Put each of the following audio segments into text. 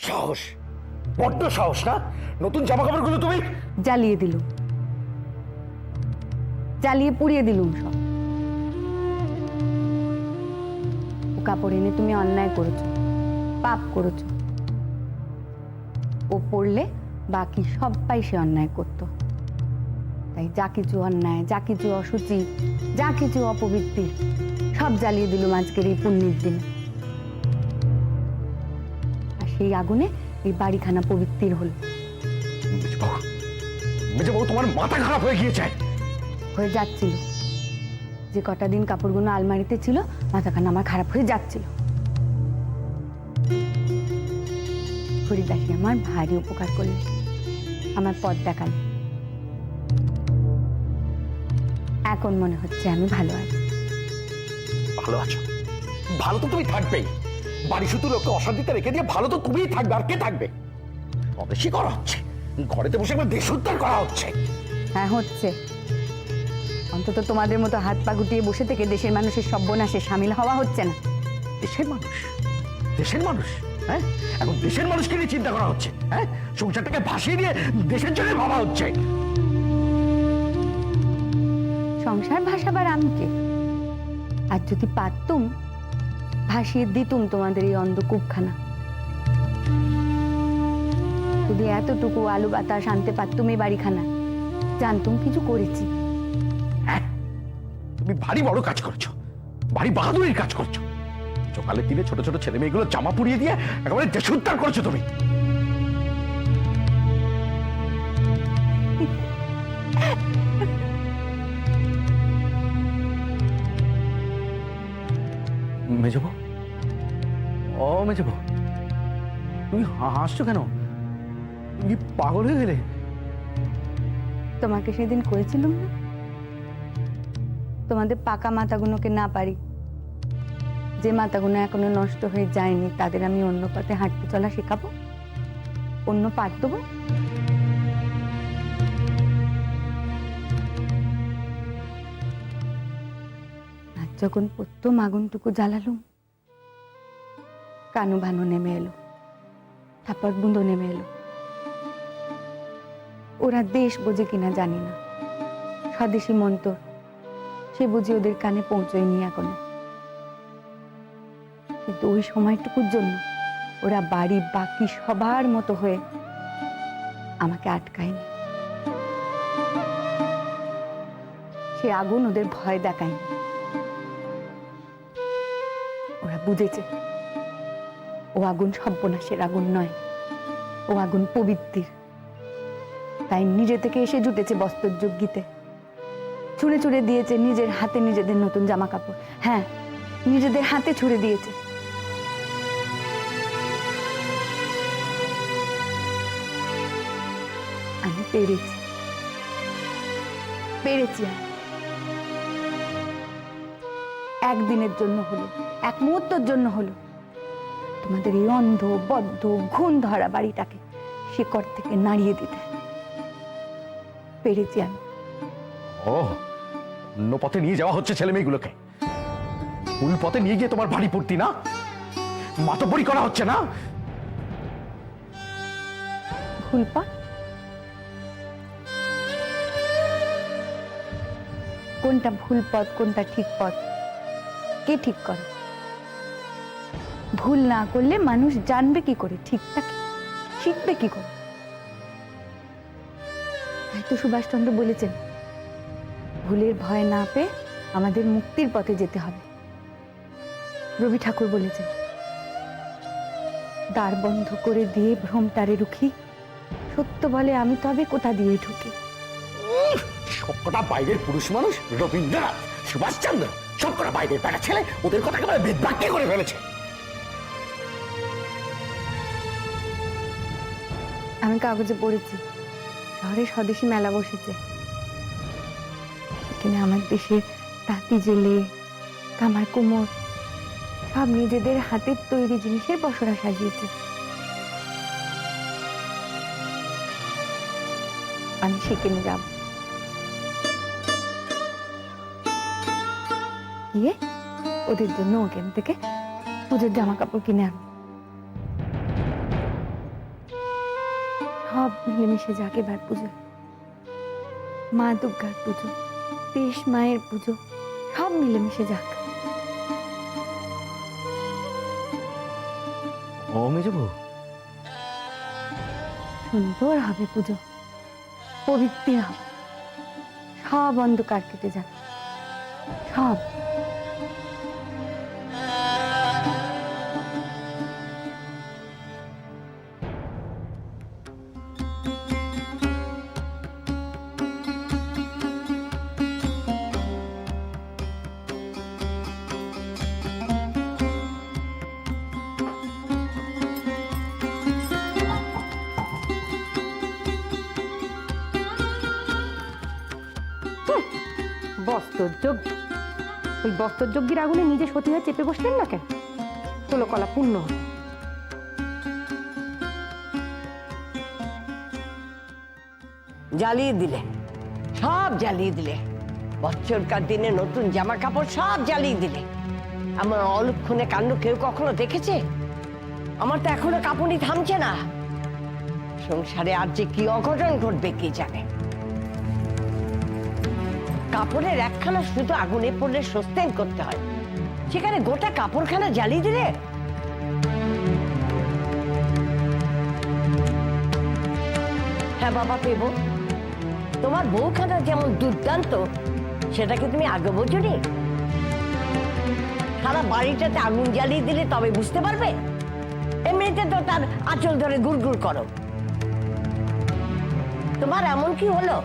সাহস, বড্ড সাহস না? নতুন জামা কাপড়গুলো তুমি জ্বালিয়ে দিলুম, জ্বালিয়ে পুড়িয়ে দিলুম সব। ও কাপড় এনে তুমি অন্যায় করেছো, পাপ করেছো। ও পড়লে বাকি সবাই সে অন্যায় করতো। তাই যা কিছু অন্যায়, যা কিছু অসুচি, যা কিছু অপবৃত্তি সব জ্বালিয়ে দিলুম আজকের এই পুণ্যের দিন। আর সেই আগুনে এই বাড়িখানা পবিত্র হল। মেজবাবু, তোমার মাথা খারাপ হয়ে গিয়েছে। হয়ে যাচ্ছিল, যে কটা দিন কাপড়গুলো আলমারিতে ছিল মাথাখানা আমার খারাপ হয়ে যাচ্ছিল। হরিদাসী আমার ভারী উপকার করলে, আমার পথ দেখালে। এখন মনে হচ্ছে আমি ভালো আছি। ভালো আছো? ভালো তো তুমি থাকবেই। বাড়ি শুধু লোককে অশান্তিতে রেখে দিয়ে ভালো তো তুমিই থাকবে, আর কে থাকবে? অবেশি করা হচ্ছে, ঘরেতে বসে একবার দেশ উদ্ধার করা হচ্ছে। হ্যাঁ হচ্ছে। অন্তত তোমাদের মতো হাত পা গুটিয়ে বসে থেকে দেশের মানুষের সর্বনাশে সামিল হওয়া হচ্ছে না। দেশের মানুষ? দেশের মানুষ? হ্যাঁ, এখন দেশের মানুষকে নিয়ে চিন্তা করা হচ্ছে। হ্যাঁ, সংসারটাকে ভাসিয়ে দিয়ে দেশের জন্য ভাবা হচ্ছে। সংসার ভাসাবার আমি কে? আর যদি পারতুম ভাসিয়ে দিতুম তোমাদের এই অন্ধকূপখানা। যদি এতটুকু আলু বাতাস আনতে পারতুম এই বাড়িখানা, জানতুম কিছু করেছি। হ্যাঁ, তুমি ভারী বড় কাজ করছো, ভারী বাহাদুরির কাজ করছো। সকালের দিনে ছোট ছোট ছেলে মেয়েগুলো জামা পুড়িয়ে দিয়ে একেবারে দেশ উদ্ধার করছো তুমি। মেজবো, ও মেজবো, তুমি হাসছো কেন? তুমি পাগল হয়ে গেলে? তোমাকে সেদিন করেছিলাম না, তোমাদের পাকা মাথাগুলোকে না পারি, যে মাথাগুলো এখনো নষ্ট হয়ে যায়নি তাদের আমি অন্য পথে হাঁটতে চলা শেখাবো, অন্য পাঠ দেবো। আর যখন প্রথম আগুনটুকু জ্বালালুম, কানু ভানু নেমে এলো, থাপড় বুঁদো নেমে এলো। ওরা দেশ বোঝে কিনা জানি না, স্বদেশী মন্ত্র সে বুঝি ওদের কানে পৌঁছয়নি এখনো। কিন্তু ওই সময়টুকুর জন্য ওরা বাড়ি বাকি সবার মতো হয়ে আমাকে আটকায়নি। সে আগুন ওদের ভয় দেখায়নি। ওরা বুঝেছে ও আগুন সর্বনাশের আগুন নয়, ও আগুন পবিত্রের। তাই নিজে থেকে এসে জুটেছে বস্ত্রযজ্ঞিতে, ছুঁড়ে ছুঁড়ে দিয়েছে নিজের হাতে নিজেদের নতুন জামা কাপড়। হ্যাঁ, নিজেদের হাতে ছুঁড়ে দিয়েছে। আমি পেরেছি, পেরেছি। একদিনের জন্য হলো, এক মুহূর্তের জন্য হলো, তোমাদের এই অন্ধ বদ্ধ ঘুণ ধরা বাড়িটাকে শিকড় থেকে নাড়িয়ে দিতে পেরেছি আমি। ও, অন্য পথে নিয়ে যাওয়া হচ্ছে ছেলে মেয়েগুলোকে, ভুল পথে নিয়ে গিয়ে তোমার বাড়ি পড়তি না, মাতব্বরি করা হচ্ছে না। ভুল পথ? কোনটা ভুল পথ কোনটা ঠিক পথ কে ঠিক করে? ভুল না করলে মানুষ জানবে কি করে ঠিকটা কি, শিখবে কি করে? তাই তো সুভাষচন্দ্র বলেছেন, ভুলের ভয় না পেয়ে আমাদের মুক্তির পথে যেতে হবে। রবি ঠাকুর বলেছেন, দ্বার বন্ধ করে দিয়ে ভ্রমটারে রুখি, সত্য বলে আমি তবে কোথা দিয়ে ঢুকি। সবকটা বাইরের পুরুষ মানুষ, রবীন্দ্রনাথ, সুভাষচন্দ্র, সবকটা বাইরের বেটা ছেলে ওদের কথা একেবারে বেদবাক্য করে ফেলেছে। আমি কাগজে পড়েছি, শহরে স্বদেশী মেলা বসেছে। সেখানে আমার দেশের তাঁতি জেলে, কামার কুমোর সব নিজেদের হাতের তৈরি জিনিসের পসরা সাজিয়েছে। আমি সেখানে যাব, গিয়ে ওদের জন্য ওখান থেকে পুজোর জামা কাপড় কিনে আনবো। সব মিলেমিশে যাক এবার পুজো। মা দুর্গার পুজো, 23 মায়ের পুজো, সব মিলেমিশে যাক। ও মেজবু, সুন্দর হবে পুজো, পবিত্র হবে, সব অন্ধকার কেটে যাবে, সব। বস্ত্রযজ্ঞ, ওই বস্ত্রযজ্ঞের আগুনে নিজে সতী হয়ে চেপে বসলেন না কেন? 16 কলা পূর্ণ হল। জ্বালিয়ে দিলে, সব জ্বালিয়ে দিলে। বছরকার দিনে নতুন জামা কাপড় সব জ্বালিয়ে দিলে। আমার অলক্ষণে কাণ্ড কেউ কখনো দেখেছে? আমার তো এখনো কাঁপুনি থামছে না। সংসারে আর যে কি অঘটন ঘটবে কে জানে। কাপড়ের একখানা শুধু আগুনে পড়লে সস্তেন করতে হয়, সেখানে গোটা কাপড়খানা জ্বালিয়ে দিলে। হ্যাঁ বাবা পেব, তোমার বউখানা যেমন দুর্দান্ত, সেটাকে তুমি আগে বোঝোনি? সারা বাড়িটাতে আগুন জ্বালিয়ে দিলে তবে বুঝতে পারবে। এমনিতে তো তার আঁচল ধরে গুড়গুড় করো। তোমার এমন কি হলো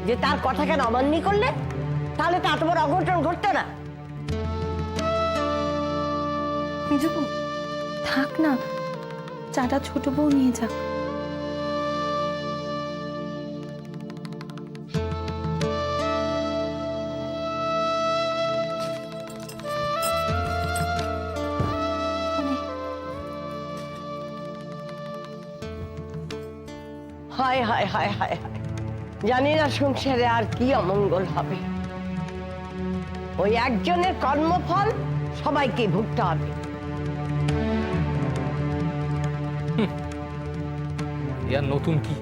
যে তার কথা কেন অমান্য করলে? তাহলে তা তোমার অঘটন ঘটতো না। মেজবু, থাক না, চাটা ছোট বউ নিয়ে যাক। হায় হায় হায় হায় হায়, জানি না সংসারে আর কি অমঙ্গল হবে। ওই একজনের কর্মফল সবাইকে ভুগতে হবে। আর নতুন কি?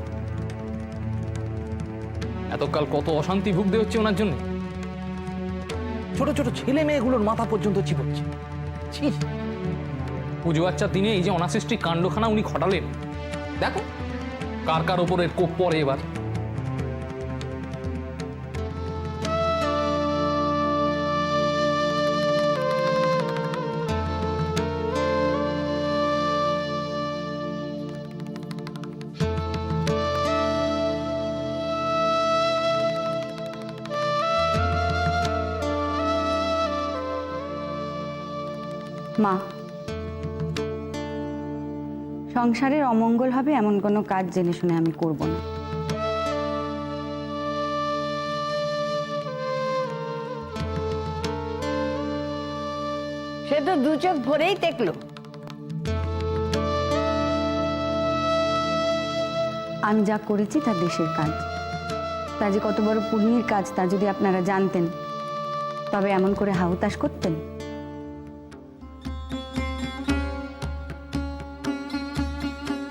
এতকাল কত অশান্তি ভুগতে হচ্ছে ওনার জন্য। ছোট ছোট ছেলে মেয়েগুলোর মাথা পর্যন্ত চিবোচ্ছে। পুজো বাচ্চার দিনে এই যে অনাসৃষ্টি কাণ্ডখানা উনি ঘটালেন, দেখো কার কার ওপরে কোপ পড়ে এবার। মা, সংসারের অমঙ্গল হবে এমন কোনো কাজ জেনে শুনে আমি করব না। সে তো দু চোখ ভরেই দেখলো। আমি যা করেছি তা দেশের কাজ, তা যে কত বড় পুণ্যের কাজ তা যদি আপনারা জানতেন তবে এমন করে হাহুতাশ করতেন?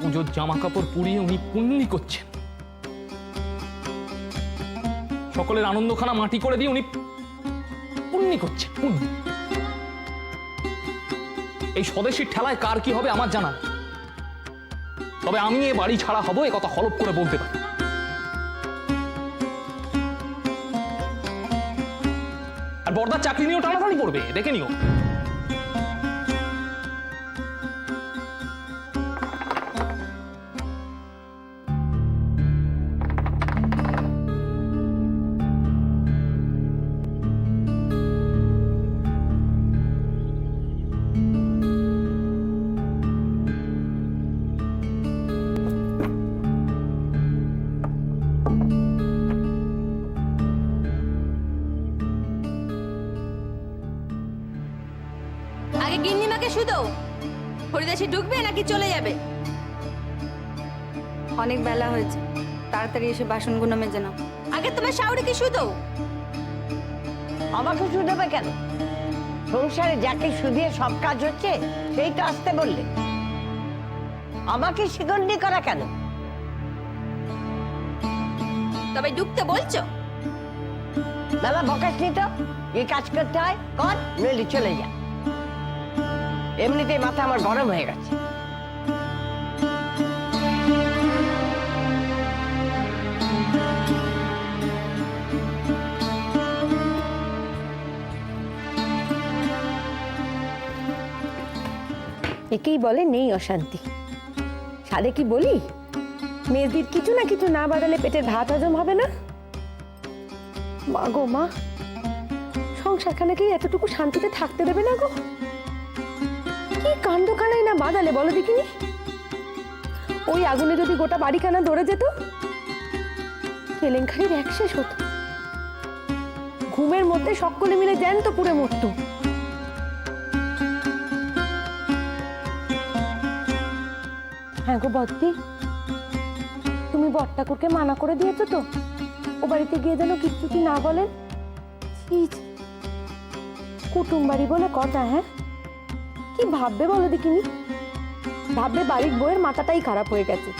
পুজোর জামা কাপড় পুড়িয়ে উনি পুণ্যি করছেন, সকলের আনন্দখানা মাটি করে দিয়ে উনি পুণ্যি করছেন। পুণ্য এই স্বদেশীর ঠেলায় কার কি হবে আমার জানা নেই, তবে আমি এ বাড়ি ছাড়া হব এ কথা হলপ করে বলতে পারি। আর বর্দার চাকরি নিয়েও টানাটানি পড়বে, দেখে নিও। আগে গিন্নিমাকে শুধো, হরিদাসী ঢুকবে নাকি চলে যাবে? অনেক বেলা হয়েছে, তাড়াতাড়ি এসে বাসনগুলো মেজে নাও। আগে তোমার শাওরিকে শুধো। আমাকে শুধাবে কেন? সংসারে যাকে শুধিয়ে সব কাজ হচ্ছে সেই তো আসতে বললে। আমাকে শিকন্ডি করা কেন? তবে ঢুকতে বলছো? মেলা বকাস নি তো, এই কাজ করতে হয় কর, নইলে চলে যা। এমনিতেই মাথা আমার গরম হয়ে গেছে। একেই বলে নেই অশান্তি। সাদে কি বলি, মেয়েদের কিছু না কিছু না বাড়ালে পেটের ভাত হজম হবে না। মা গো মা, সংসারখানাকে এতটুকু শান্তিতে থাকতে দেবে না গো? কি কাণ্ডখানাই না বাদালে বলো দেখিনি। ওই আগুনে যদি গোটা বাড়িখানা ধরে যেত, কেলেঙ্কারির এক শেষ হতো। ঘুমের মধ্যে সকলে মিলে জ্যান্ত পুড়ে মরতো। হ্যাঁ গো বদ্দি, তুমি বড়ঠাকুরকে মানা করে দিয়েছো তো ও বাড়িতে গিয়ে যেন কিচ্ছুটি না বলেন? কুটুম বাড়ি বলে কথা। হ্যাঁ, কি ভাববে বলো দেখিনি? ভাববে বাড়ির বউয়ের মাথাটাই খারাপ হয়ে গেছে।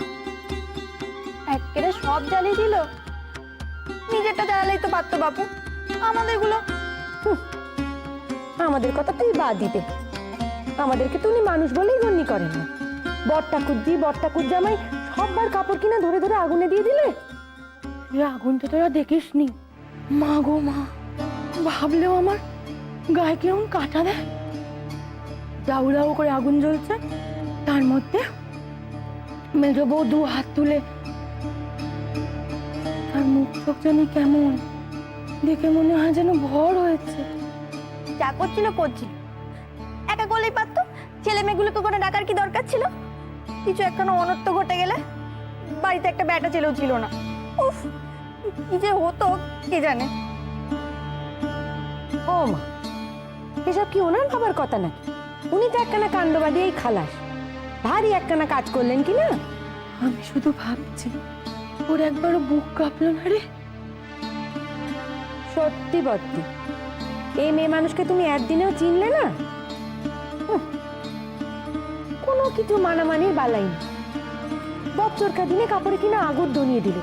একেবারে সব জ্বালিয়ে দিল। নিজেরটা জ্বালালেই তো পারতো বাপু, আমাদেরগুলো। আমাদের কথা তুই বাদ দিতে, আমাদেরকে তো উনি মানুষ বলেই গণ্য করেন না। বড়ঠাকুর জামাই সববার কাপড় কিনা ধরে ধরে আগুনে দিয়ে দিলে। আগুন তো তোরা দেখিস নি। মা গো মা, ভাবলেও আমার গায়ে কিরকম কাটা দেয়। দাউ দাউ করে আগুন জ্বলছে, তার মধ্যে মেজ বউ দু হাত তুলে, আর মুখ চোখ জানি কেমন, দেখে মনে হয় যেন ভর হয়েছে। যা করছিল করছিল, একা করলেই পারতো। ছেলে মেয়েগুলোকে করে ডাকার কি দরকার ছিল? কিছু একখানা অনর্থ ঘটে গেলে বাড়িতে একটা ব্যাটা ছেলেও ছিল না। উফ, কি যে হতো কে জানে। ও মা, এসব কি ওনার ভাবার কথা নাকি? উনি তো একখানা কাণ্ডবাদী এই খালাস, ভারী একখানা কাজ করলেন কি না? আমি শুধু ভাবছি, ওর একবারও বুক কাঁপলো না রে। সত্যি বত্তি, এই মেয়ে মানুষকে তুমি একদিনেও চিনলে না। কোনো কিছু মানামানির বালাই না। বছরকার দিনে কাপড়ে কিনা আগুন ধনিয়ে দিল।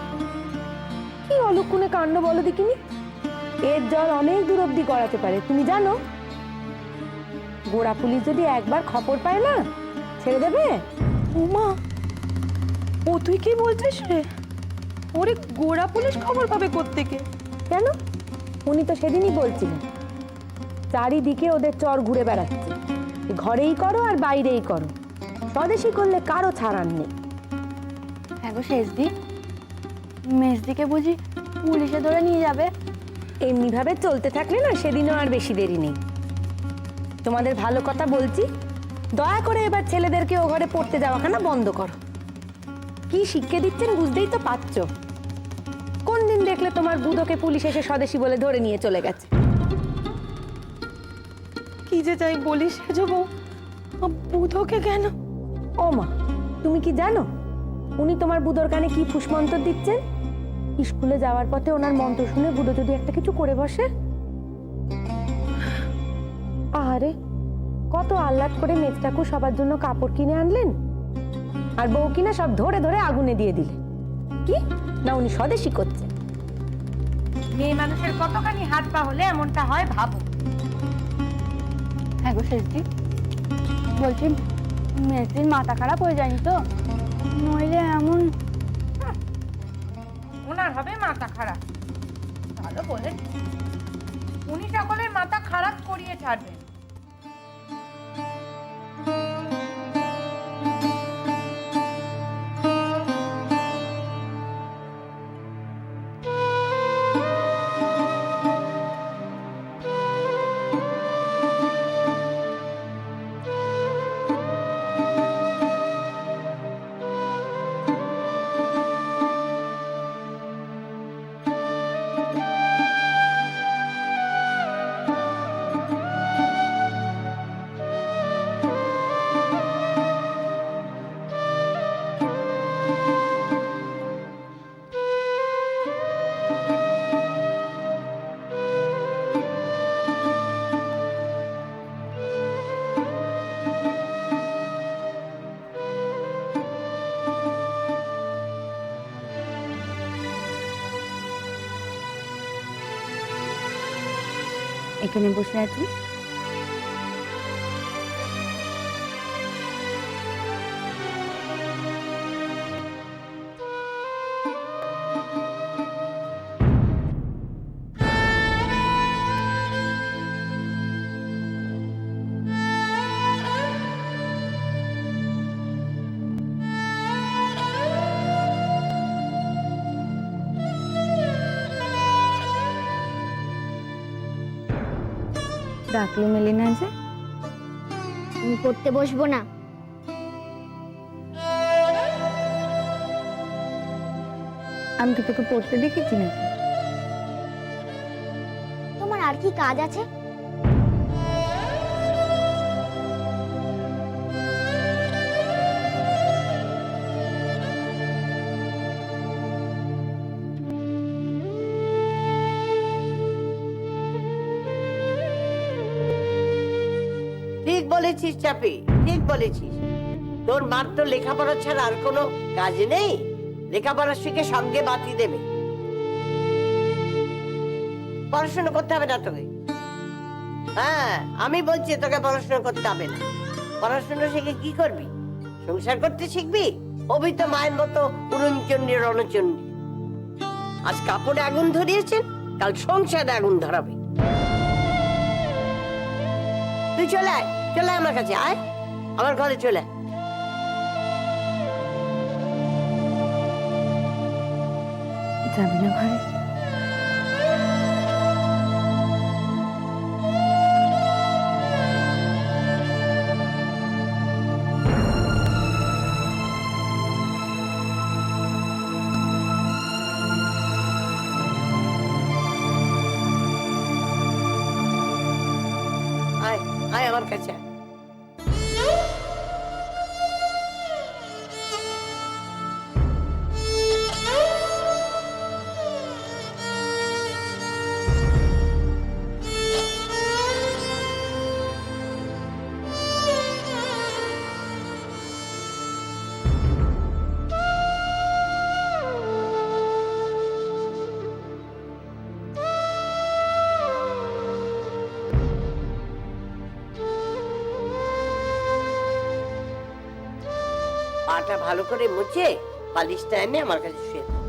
কি অলক্ষণে কাণ্ড বলো দেখিনি। এর জল অনেক দূর অব্দি গড়াতে পারে, তুমি জানো? গোড়া পুলিশ যদি একবার খবর পায় না, ছেড়ে দেবে? উমা, ও তুই কি বলছিস রে? ওরে গোড়া পুলিশ খবর পাবে কোত্থেকে? কেন? উনি তো সেদিনই বলছিলেন চারিদিকে ওদের চর ঘুরে বেড়াচ্ছে, ঘরেই করো আর বাইরেই করো, স্বদেশী করলে কারো ছাড়ার নেই। হ্যাঁ গো শেষদি, মেজদিকে বুঝি পুলিশে ধরে নিয়ে যাবে? এমনি ভাবে চলতে থাকলে না সেদিনও আর বেশি দেরি নেই। তোমাদের ভালো কথা বলছি, দয়া করে এবার ছেলেদেরকে ও ঘরে পড়তে যাওয়াখানা বন্ধ করো। কি শিক্ষা দিচ্ছেন বুঝতেই তো পারছো। কোন দিন দেখলে তোমার বুধোকে পুলিশ এসে স্বদেশী বলে ধরে নিয়ে চলে গেছে? কি যে যাই বলিস সেজবো, বুধোকে কেন? ও মা, তুমি কি জানো উনি তোমার বুধোর কানে কি ফুসমন্তর দিচ্ছেন? স্কুলে যাওয়ার পথে ওনার মন্ত্র শুনে বুধো যদি একটা কিছু করে বসে। আরে কত আহ্লাদ করে মেজটাকু সবার জন্য কাপড় কিনে আনলেন, আর বউ কিনা সব ধরে ধরে আগুনে দিয়ে দিলে। কি না উনি স্বদেশী করছেন? মেয়ে মানুষের কতখানি হাত পা হলে এমনটা হয় ভাবো। হ্যাঁ গো শেষদি, বলছি মেয়েটির মাথা খারাপ হয়ে যায়নি তো? নইলে এমন। ওনার হবে মাথা খারাপ, ভালো বলেন। উনি সকলের মাথা খারাপ করিয়ে ছাড়বেন। এখানে বসে আছি। ডাকলো মেলিনা যে? আমি পড়তে বসবো না। আমি কি তোকে পড়তে দেখেছি নাকি? তোমার আর কি কাজ আছে? ঠিক বলেছিস চাপি, ঠিক বলেছিস। তোর মার তো লেখাপড়া ছাড়া আর কোনো কাজ নেই। লেখাপড়া শিখে সঙ্গে বাতি দেবে। পড়াশোনা করতে হবে না তোকে। হ্যাঁ, আমি বলছি তোকে পড়াশোনা করতে হবে না। পড়াশোনা শিখে কি করবি? সংসার করতে শিখবি। অভি তো মায়ের মতো উড়নচণ্ডী রণচণ্ডী। আজ কাপড়ে আগুন ধরিয়েছেন, কাল সংসারে আগুন ধরাবে। তুই চলে আয়, চলে আয় আমার কাছে, আয় আমার ঘরে চলে আয়। যাবি না ঘরে? আয় আয় আমার কাছে আয়। পাটা ভালো করে মুছে বালিশটা এনে আমার কাছে শুয়ে দাও।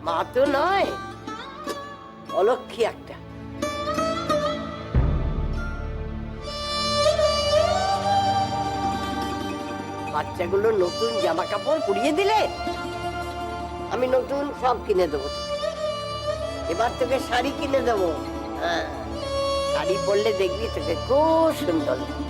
মা তো নয়, অলক্ষী একটা। বাচ্চাগুলো নতুন জামা কাপড় পরিয়ে দিলে আমি নতুন সব কিনে দেবো। এবার তোকে শাড়ি কিনে দেবো। হ্যাঁ, শাড়ি পরলে দেখবি তোকে খুব সুন্দর লাগবে।